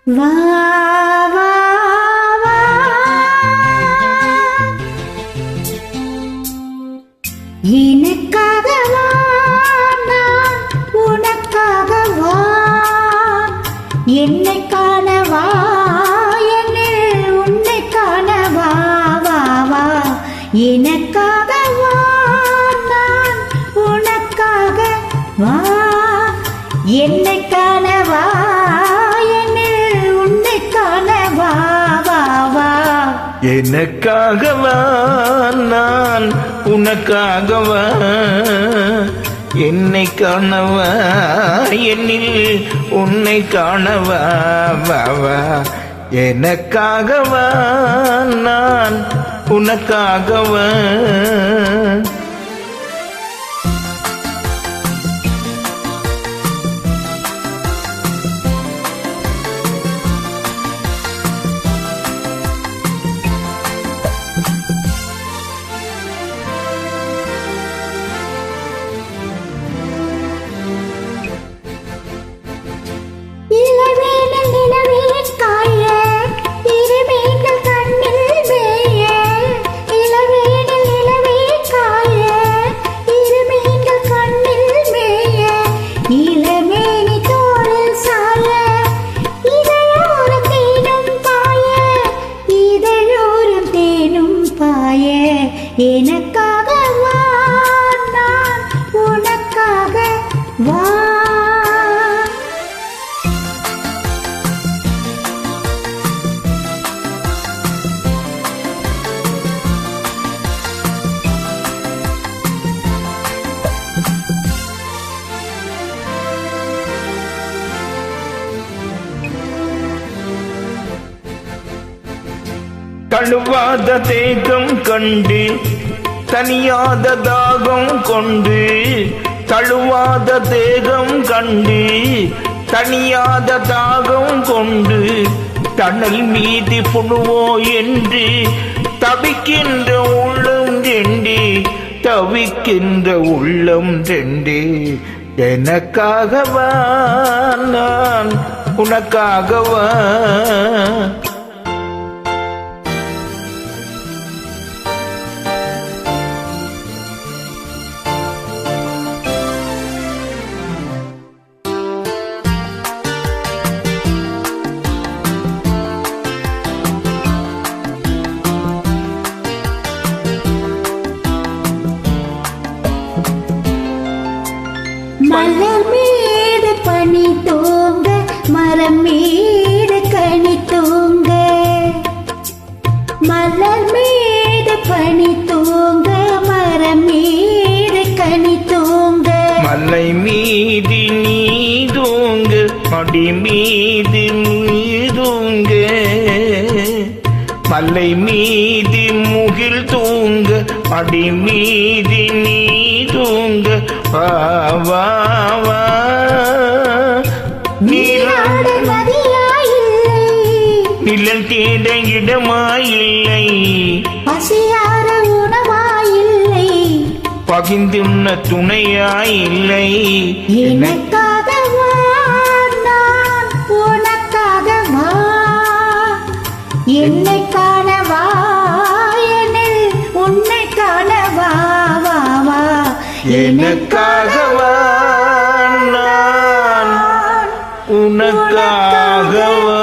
வா வா வா எனக்காக வா நான் உனக்காக வா என்னை காண வா என்னில் உன்னை காண வா வா வா எனக்காக வா நான் உனக்காக வா என்னை காண வா எனக்காகவா நான் உனக்காகவா என்னை காணவா என்னில் உன்னை காணவா வாவா எனக்காகவா நான் உனக்காகவா எனக்காக வா நான் உனக்காக வா கழுவாத தேகம் கண்டு தனியாத தாகம் கொண்டு தழுவாத தேகம் கண்டு தனியாத தாகம் கொண்டு தணல் மீது புணுவோ என்று தவிக்கின்ற உள்ளம் ரெண்டு தவிக்கின்ற உள்ளம் ரெண்டு எனக்காகவா நான் உனக்காகவா மலர் மீது பனி தூங்க மரம் மீது கனி தூங்க மலர் மீது பனி தூங்க மரம் மீது கனி தூங்க மலை மீது நீ தூங்க மடி மீது நீ தூங்க மலை மீது முகில் தூங்க மடி மீது நீ தூங்க வா வா வா நிழல் தேட இடமாயில்லை பசியார உணவாயில்லை பகிர்ந்துண்ண துணையாயில்லை எனக்காக வா நான் உனக்காக வா என்னை காண வா என்னில் உன்னை காண வா வா வா எனக்காகவா நான் உனக்காகவா